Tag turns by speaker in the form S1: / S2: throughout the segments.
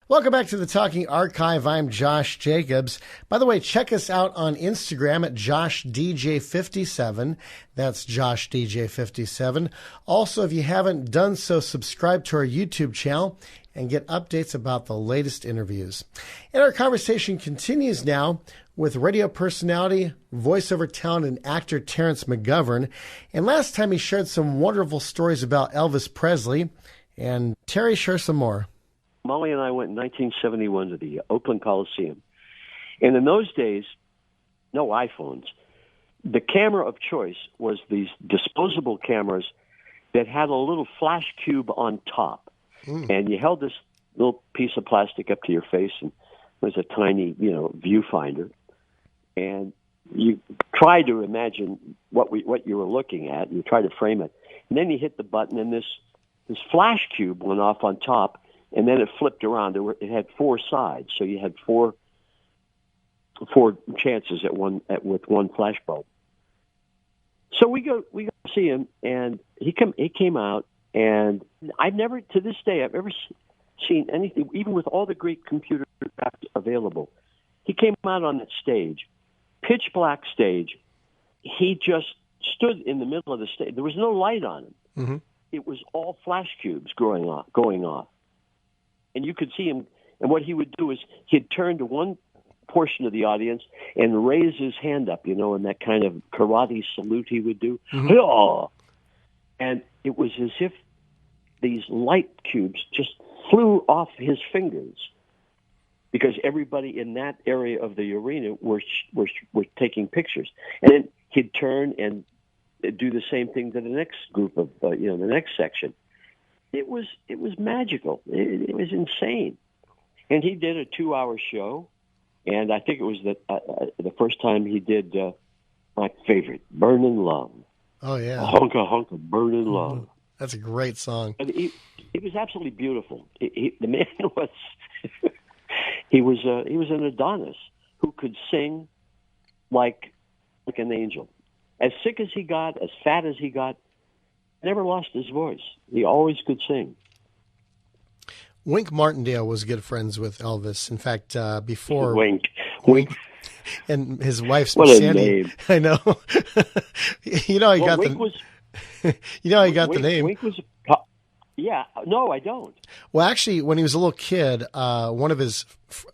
S1: Welcome back to the Talking Archive. I'm Josh Jacobs. By the way, check us out on Instagram at JoshDJ57. That's JoshDJ57. Also, if you haven't done so, subscribe to our YouTube channel and get updates about the latest interviews. And our conversation continues now with radio personality, voiceover talent, and actor Terence McGovern. And last time he shared some wonderful stories about Elvis Presley. And Terry shares some more.
S2: Molly and I went in 1971 to the Oakland Coliseum. And in those days, no iPhones. The camera of choice was these disposable cameras that had a little flash cube on top. And you held this little piece of plastic up to your face, and it was a tiny, viewfinder. And you try to imagine what you were looking at, and you try to frame it. And then you hit the button, and this flash cube went off on top, and then it flipped around. It had four sides, so you had four chances with one flash bulb. So we go see him, and he came out, and I've never seen anything, even with all the great computer craft available. He came out on that stage, pitch black stage. He just stood in the middle of the stage. There was no light on him. Mm-hmm. It was all flash cubes going off. And you could see him, and what he would do is he'd turn to one portion of the audience and raise his hand up, in that kind of karate salute he would do. Mm-hmm. And it was as if these light cubes just flew off his fingers because everybody in that area of the arena were taking pictures. And then he'd turn and do the same thing to the next group of, the next section. It was magical. It was insane. And he did a 2-hour show, and I think it was the first time he did my favorite, "Burnin' Love."
S1: Oh yeah,
S2: "Honka Honka Burnin' Love."
S1: That's a great song.
S2: And it was absolutely beautiful. The man was he was an Adonis who could sing like an angel. As sick as he got, as fat as he got, never lost his voice. He always could sing.
S1: Wink Martindale was good friends with Elvis. In fact, before
S2: Wink,
S1: and his wife's
S2: what
S1: Sandy.
S2: A name.
S1: I know. You know, he got
S2: Wink
S1: the.
S2: Was,
S1: you know, he got the name.
S2: Wink was. Yeah, no, I don't.
S1: Well, actually, when he was a little kid, one of his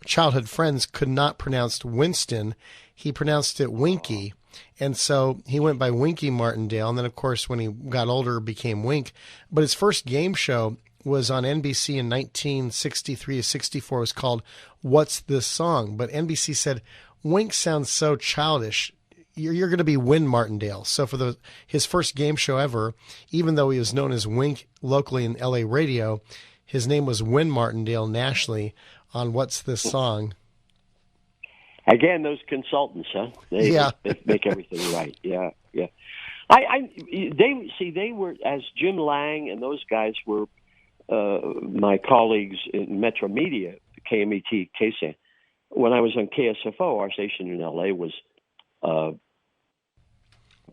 S1: childhood friends could not pronounce Winston. He pronounced it Winky. And so he went by Winky Martindale. And then, of course, when he got older, became Wink. But his first game show was on NBC in 1963 to 64. It was called What's This Song? But NBC said, Wink sounds so childish. You're going to be Win Martindale. So for his first game show ever, even though he was known as Wink locally in LA radio, his name was Win Martindale nationally on What's This Song?
S2: Again, those consultants, huh? They make everything right. Yeah. They were, as Jim Lang and those guys were my colleagues in Metro Media, KMET, KSAN. When I was on KSFO, our station in LA was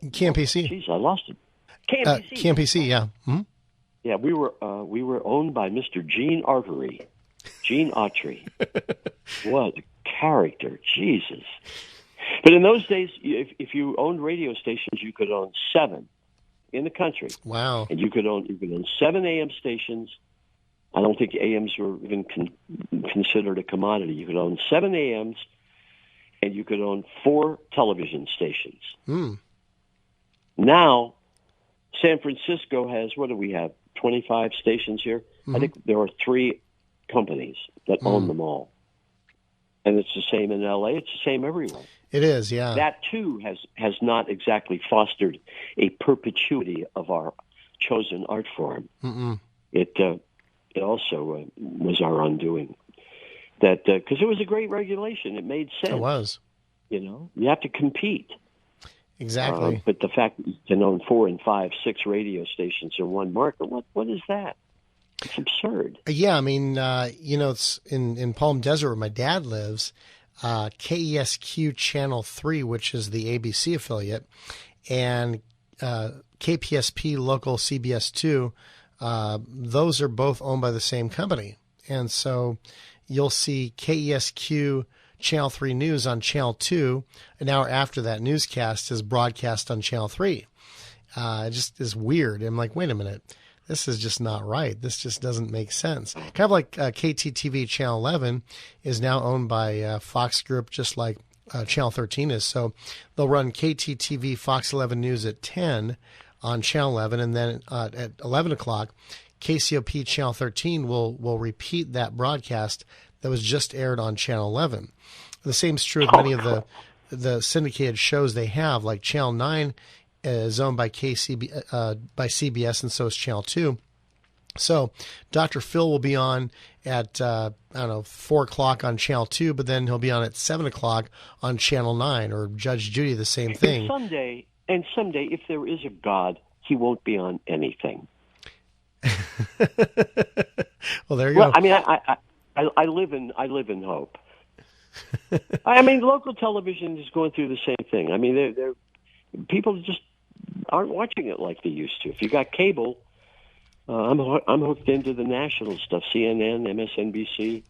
S1: KMPC.
S2: Jeez, I lost it. KMPC.
S1: KMPC, yeah. Mm-hmm.
S2: Yeah, we were owned by Mr. Gene Autry. What a character, Jesus! But in those days, if you owned radio stations, you could own 7 in the country.
S1: Wow!
S2: And you could own 7 AM stations. I don't think AMs were even considered a commodity. You could own 7 AMs, and you could own 4 television stations. Now, San Francisco has, what do we have, 25 stations here? Mm-hmm. I think there are 3 companies that own them all. And it's the same in LA. It's the same everywhere.
S1: It is, yeah.
S2: That, too, has not exactly fostered a perpetuity of our chosen art form. Mm-mm. It also was our undoing. That because it was a great regulation. It made sense.
S1: It was.
S2: You have to compete.
S1: Exactly.
S2: But the fact that you can own 4 and 5, 6 radio stations in one market, what is that? It's absurd.
S1: Yeah, I mean, it's in Palm Desert where my dad lives, KESQ Channel 3, which is the ABC affiliate, and KPSP Local CBS 2, those are both owned by the same company. And so you'll see KESQ Channel 3 News on Channel 2. An hour after that newscast is broadcast on Channel 3. It just is weird. I'm like, wait a minute. This is just not right. This just doesn't make sense. Kind of like KTTV Channel 11 is now owned by Fox Group, just like Channel 13 is. So they'll run KTTV Fox 11 News at 10 on Channel 11, and then at 11 o'clock, KCOP Channel 13 will repeat that broadcast that was just aired on Channel 11. The same is true of many of the syndicated shows they have, like Channel 9 is owned by by CBS, and so is Channel 2. So Dr. Phil will be on at, 4 o'clock on Channel 2, but then he'll be on at 7 o'clock on Channel 9, or Judge Judy, the same thing.
S2: And someday, if there is a God, he won't be on anything.
S1: Well, there you go.
S2: I mean, I live in hope. I mean, local television is going through the same thing. I mean, people just aren't watching it like they used to. If you got cable, I'm hooked into the national stuff, CNN, MSNBC.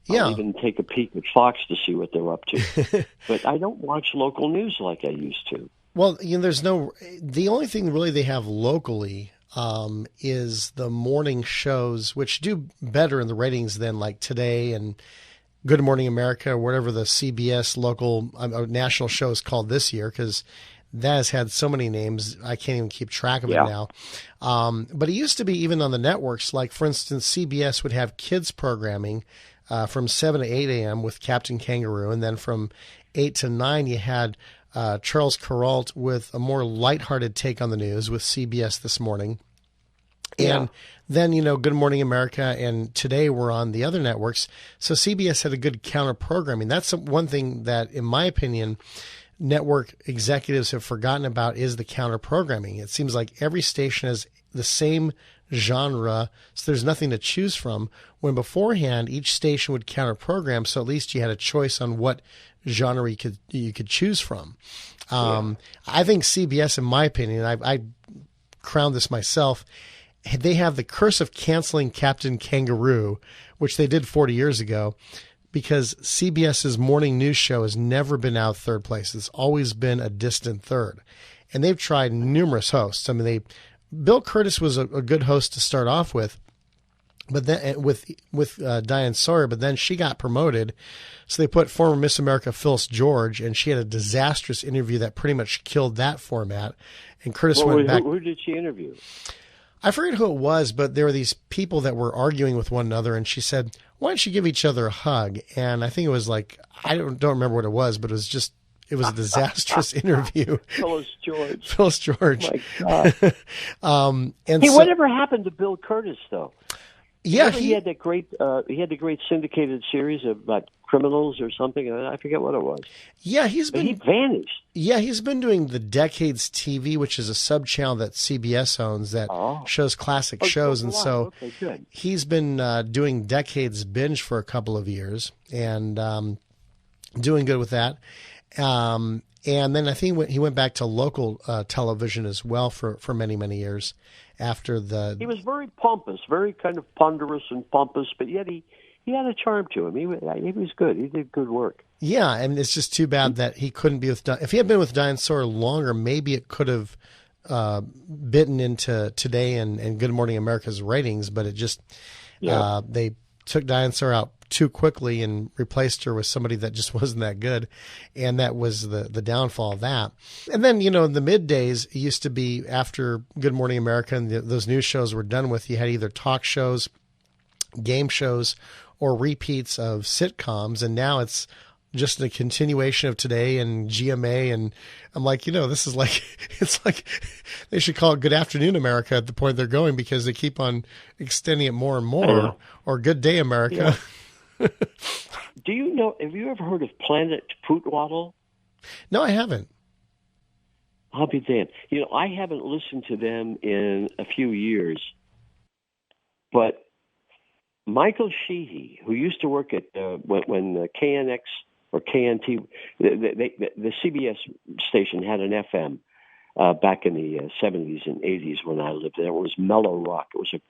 S1: Yeah.
S2: I'll even take a peek at Fox to see what they're up to. But I don't watch local news like I used to.
S1: Well, the only thing really they have locally is the morning shows, which do better in the ratings than like Today and Good Morning America, or whatever the CBS local national show is called this year, because that has had so many names, I can't even keep track of it now. But it used to be even on the networks, like, for instance, CBS would have kids programming from 7 to 8 a.m. with Captain Kangaroo, and then from 8 to 9 you had Charles Kuralt with a more lighthearted take on the news with CBS This Morning. And then, Good Morning America and Today were on the other networks. So CBS had a good counter programming. That's one thing that, in my opinion, network executives have forgotten about, is the counter programming. It seems like every station has the same genre, so there's nothing to choose from, when beforehand each station would counter program, so at least you had a choice on what genre you could choose from. I think CBS, in my opinion, I crowned this myself, they have the curse of canceling Captain Kangaroo, which they did 40 years ago, because CBS's morning news show has never been out third place. It's always been a distant third. And they've tried numerous hosts. I mean, Bill Curtis was a good host to start off with, but then with Diane Sawyer, but then she got promoted. So they put former Miss America Phyllis George, and she had a disastrous interview that pretty much killed that format. And Curtis went back.
S2: Who did she interview?
S1: I forget who it was, but there were these people that were arguing with one another, and she said, why don't you give each other a hug? And I think it was like, I don't remember what it was, but it was a disastrous interview.
S2: Phyllis George.
S1: Phyllis George.
S2: Oh, my God. Whatever happened to Bill Curtis, though?
S1: Yeah,
S2: he had that great. He had the great syndicated series about criminals or something. I forget what it was.
S1: Yeah, he
S2: vanished.
S1: Yeah, he's been doing the Decades TV, which is a sub channel that CBS owns that shows classic shows, and so he's been doing Decades Binge for a couple of years and doing good with that. And then I think he went back to local television as well for many, many years after he was very pompous, very kind of ponderous and pompous, but yet he had a charm to him. He was good. He did good work. Yeah, and it's just too bad that he couldn't be with if he had been with Diane Sawyer longer, maybe it could have bitten into Today and Good Morning America's ratings, but it just they took Diane Sawyer out too quickly and replaced her with somebody that just wasn't that good. And that was the downfall of that. And then, in the middays, it used to be after Good Morning America and those news shows were done with, you had either talk shows, game shows, or repeats of sitcoms. And now it's just a continuation of Today and GMA. And I'm like, this is like, it's like they should call it Good Afternoon America at the point they're going, because they keep on extending it more and more, or Good Day America.
S2: Yeah. Do you know, have you ever heard of Planet Pootwaddle?
S1: No, I haven't.
S2: I'll be damned. I haven't listened to them in a few years, but Michael Sheehy, who used to work at when KNX or KNT, the CBS station had an FM back in the 70s and 80s when I lived there. It was mellow rock. It was a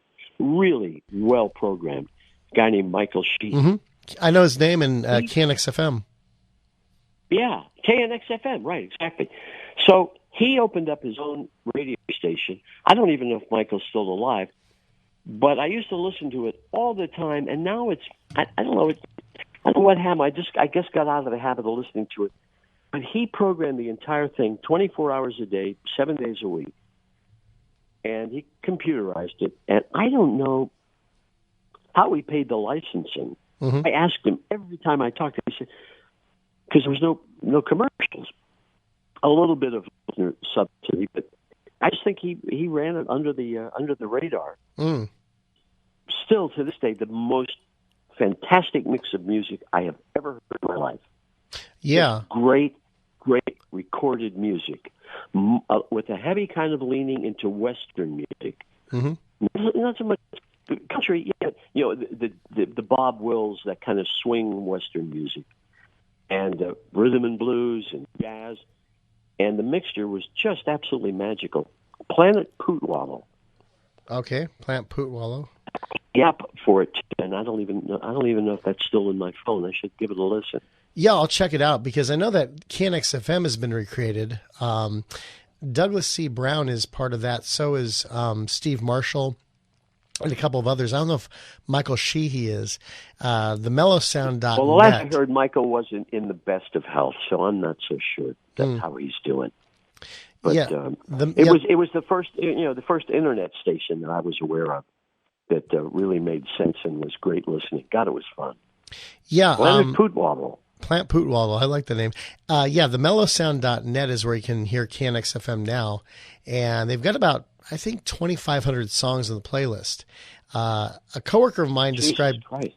S2: really well programmed. guy named Michael Sheehy.
S1: Mm-hmm. I know his name in KNX FM.
S2: Yeah, KNX FM, right, exactly. So he opened up his own radio station. I don't even know if Michael's still alive, but I used to listen to it all the time, and now it's, I don't know, I don't know what happened. I guess got out of the habit of listening to it. But he programmed the entire thing 24 hours a day, 7 days a week, and he computerized it. And I don't know how he paid the licensing. I asked him every time I talked to him, he said, because there was no commercials, a little bit of subsidy, but I just think he ran it under the radar. Still to this day, the most fantastic mix of music I have ever heard in my life.
S1: Yeah,
S2: it's great recorded music with a heavy kind of leaning into Western music. Not so much country, the Bob Wills, that kind of swing Western music, and rhythm and blues and jazz, and the mixture was just absolutely magical. Planet Pootwallow.
S1: Okay, Planet Pootwallow.
S2: Yep, for it, and I don't even know if that's still in my phone. I should give it a listen.
S1: Yeah, I'll check it out because I know that KNX FM has been recreated. Douglas C. Brown is part of that. So is Steve Marshall and a couple of others. I don't know if Michael Sheehy is. The mellowsound.net.
S2: Well, the last I heard, Michael wasn't in the best of health, so I'm not so sure that's how he's doing. But
S1: yeah,
S2: it was the first the first internet station that I was aware of that really made sense and was great listening. God, it was fun.
S1: Yeah,
S2: Planet Pootwallow.
S1: Plant Pootwallow. I like the name. Yeah, the mellowsound.net is where you can hear KNX FM now. And they've got about, I think, 2,500 songs on the playlist. A coworker of mine described KNX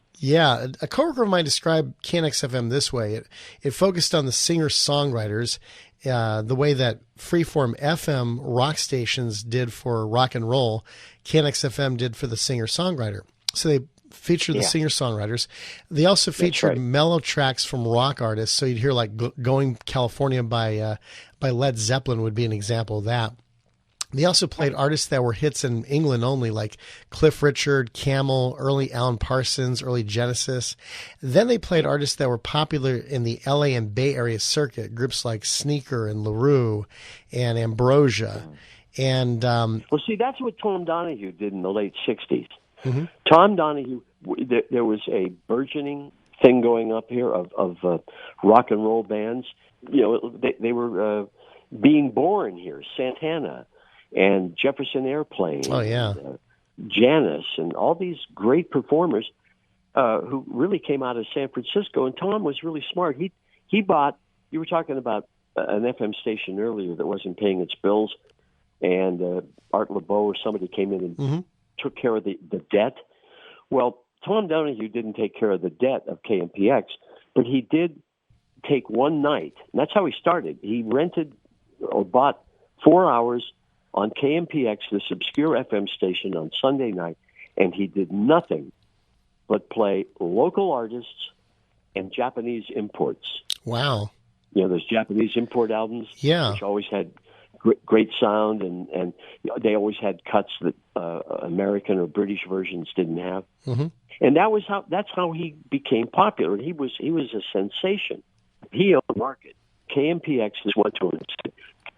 S1: FM this way. It focused on the singer-songwriters, the way that freeform FM rock stations did for rock and roll, KNX FM did for the singer-songwriter. So they featured the singer-songwriters. They also featured mellow tracks from rock artists. So you'd hear like Going California by Led Zeppelin would be an example of that. They also played artists that were hits in England only, like Cliff Richard, Camel, early Alan Parsons, early Genesis. Then they played artists that were popular in the LA and Bay Area circuit, groups like Sneaker and LaRue and Ambrosia. And
S2: well, see, that's what Tom Donahue did in the late 60s. Tom Donahue, there was a burgeoning thing going up here of rock and roll bands. They were being born here. Santana and Jefferson Airplane. Oh, yeah. And, Janis and all these great performers who really came out of San Francisco. And Tom was really smart. He bought, you were talking about an FM station earlier that wasn't paying its bills, and Art LeBeau or somebody came in and took care of the debt. Well, Tom Donahue didn't take care of the debt of KMPX, but he did take one night, and that's how he started. He rented or bought 4 hours on KMPX, this obscure FM station, on Sunday night, and he did nothing but play local artists and Japanese imports.
S1: Wow.
S2: Those Japanese import albums, which always had great sound, and they always had cuts that American or British versions didn't have. And that's how he became popular. He was a sensation. He owned the market. KMPX just went to him and said,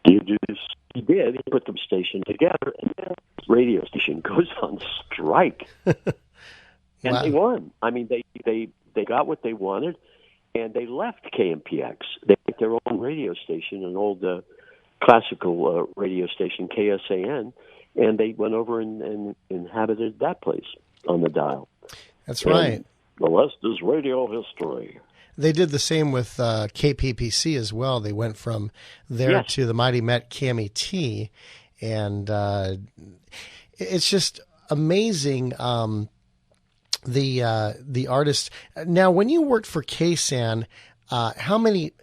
S2: "Do you do this?" He did. He put the station together, and the radio station goes on strike. And they won. I mean, they got what they wanted, and they left KMPX. They had their own radio station, an old classical radio station, KSAN, and they went over and inhabited that place on the dial.
S1: That's right.
S2: And the rest is radio history.
S1: They did the same with KPPC as well. They went from there to the Mighty Met KMET, and it's just amazing. The artist. Now, when you worked for KSAN, how many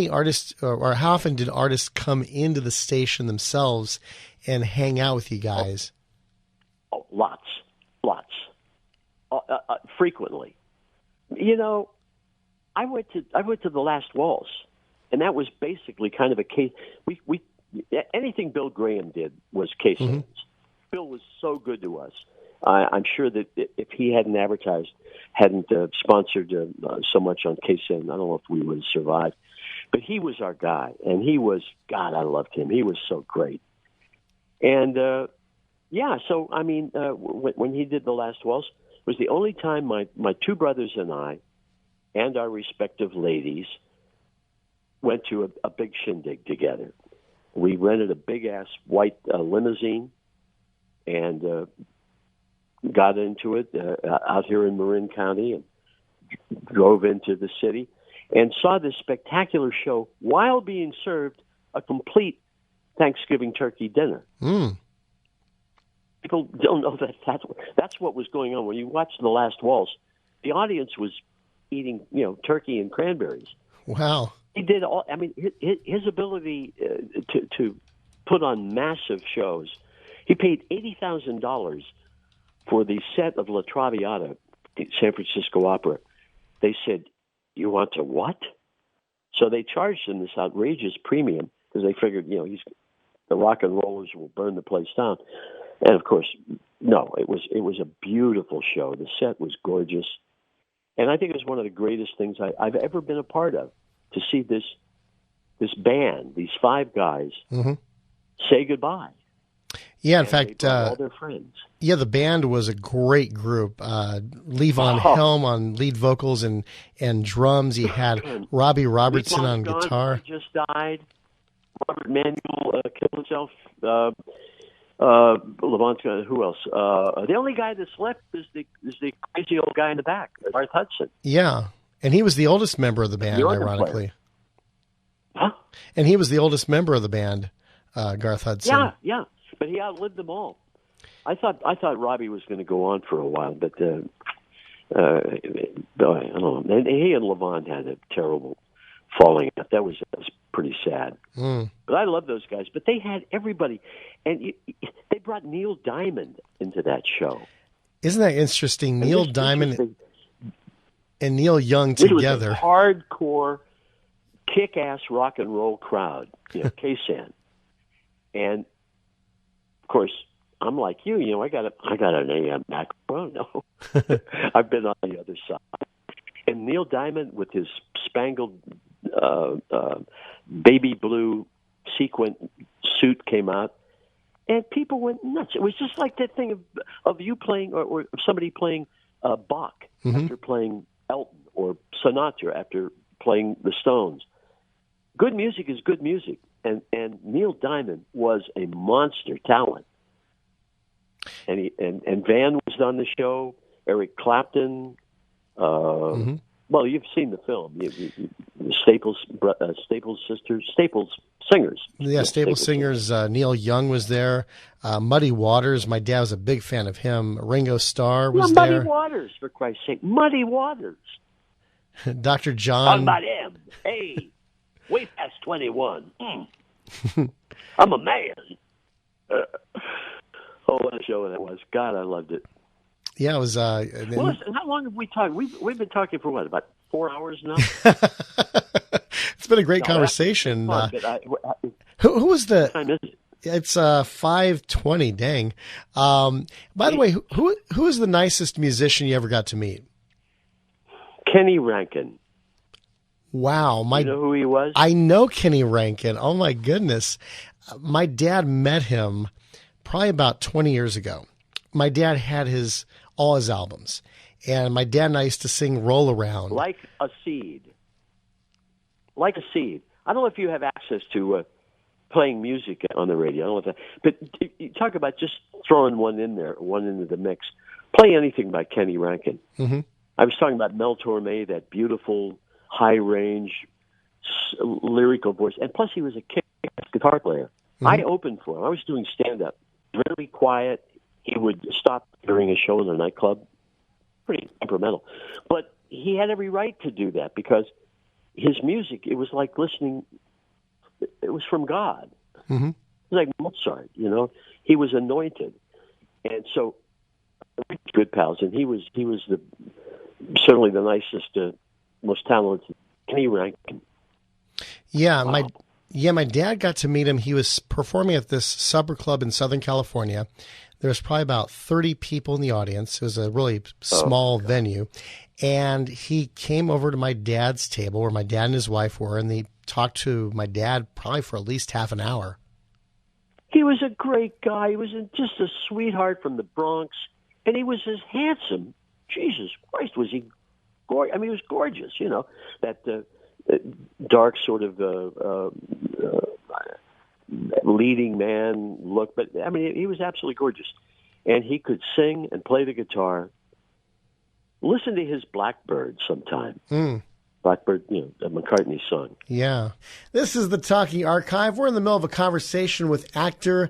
S1: artists or how often did artists come into the station themselves and hang out with you guys?
S2: Oh, lots. Frequently. I went to the Last Waltz, and that was basically kind of a case. Anything Bill Graham did was KSAN's. Bill was so good to us. I'm sure that if he hadn't sponsored so much on KSN, I don't know if we would have survived. But he was our guy, and God, I loved him. He was so great. And, so, I mean, when he did The Last Waltz, it was the only time my two brothers and I and our respective ladies went to a big shindig together. We rented a big-ass white limousine and got into it out here in Marin County and drove into the city and saw this spectacular show while being served a complete Thanksgiving turkey dinner.
S1: Mm.
S2: People don't know that's what was going on. When you watched The Last Waltz, the audience was eating, turkey and cranberries.
S1: Wow.
S2: He did all. I mean, his ability to put on massive shows. He paid $80,000 for the set of La Traviata, the San Francisco Opera. They said, "You want to what?" So they charged him this outrageous premium because they figured, the rock and rollers will burn the place down. And of course, no, it was a beautiful show. The set was gorgeous, and I think it was one of the greatest things I've ever been a part of. To see this band, these five guys, say goodbye.
S1: Yeah, in fact,
S2: all their friends.
S1: Yeah, the band was a great group. Levon Helm on lead vocals and drums. He had Robbie Robertson on guitar.
S2: He just died. Robert Manuel killed himself. Levon, who else? The only guy that's left is the crazy old guy in the back, Garth Hudson.
S1: Yeah. And he was the oldest member of the band, ironically.
S2: Huh?
S1: And he was the oldest member of the band, Garth Hudson.
S2: Yeah. But he outlived them all. I thought Robbie was going to go on for a while, but I don't know. And he and Levon had a terrible falling out. That was pretty sad.
S1: Mm.
S2: But I love those guys. But they had everybody, and they brought Neil Diamond into that show.
S1: Isn't that interesting? Neil Diamond and Neil Young together.
S2: It was a hardcore, kick-ass rock and roll crowd, KSN. And of course, I'm like you. I got an AM microphone. No, I've been on the other side. And Neil Diamond with his spangled baby blue sequin suit came out, and people went nuts. It was just like that thing of you playing or somebody playing Bach after playing Elton or Sinatra after playing the Stones. Good music is good music, and Neil Diamond was a monster talent. And Van was on the show. Eric Clapton. Well, you've seen the film. The Staples singers.
S1: Yeah, Staples singers. Neil Young was there. Muddy Waters. My dad was a big fan of him. Ringo Starr was there.
S2: Muddy Waters, for Christ's sake. Muddy Waters.
S1: Dr. John.
S2: Talking about him. Hey, way past 21. I'm a man. What a show that was. God, I loved it.
S1: Yeah, it was.
S2: Well, listen, how long have we talked? We've been talking for what, about 4 hours now?
S1: It's been a great conversation. Who was the?
S2: What time is it?
S1: It's 5:20. Dang. By the way, who is the nicest musician you ever got to meet?
S2: Kenny Rankin.
S1: Wow,
S2: you know who he was?
S1: I know Kenny Rankin. Oh my goodness, my dad met him probably about 20 years ago. My dad had all his albums, and my dad and I used to sing "Roll Around."
S2: Like a seed. Like a seed. I don't know if you have access to playing music on the radio. I don't know if that, but you talk about just throwing one into the mix. Play anything by Kenny Rankin.
S1: Mm-hmm.
S2: I was talking about Mel Torme, that beautiful, high-range, lyrical voice. And plus, he was a kick-ass guitar player. Mm-hmm. I opened for him. I was doing stand-up. Really quiet. He would stop during a show in a nightclub. Pretty temperamental. But he had every right to do that because his music, it was like listening, it was from God.
S1: Mm-hmm.
S2: It was like Mozart, He was anointed. And so, good pals. And he was certainly the nicest, most talented. Kenny Rankin.
S1: Yeah,
S2: wow.
S1: My dad got to meet him. He was performing at this supper club in Southern California. There was probably about 30 people in the audience. It was a really small venue. And he came over to my dad's table where my dad and his wife were, and they talked to my dad probably for at least half an hour.
S2: He was a great guy. He was just a sweetheart from the Bronx, and he was as handsome. Jesus Christ, was he gorgeous? I mean, he was gorgeous, you know, that dark sort of leading man look. But, I mean, he was absolutely gorgeous. And he could sing and play the guitar. Listen to his Blackbird sometime. Blackbird, you know, McCartney song.
S1: Yeah. This is the Talking Archive. We're in the middle of a conversation with actor,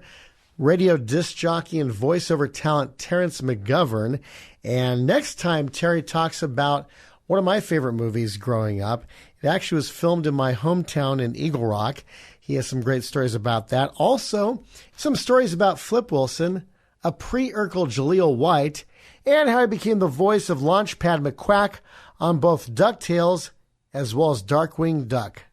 S1: radio disc jockey, and voiceover talent Terence McGovern. And next time, Terry talks about one of my favorite movies growing up. It actually was filmed in my hometown in Eagle Rock. He has some great stories about that. Also, some stories about Flip Wilson, a pre-Urkel Jaleel White, and how he became the voice of Launchpad McQuack on both DuckTales as well as Darkwing Duck.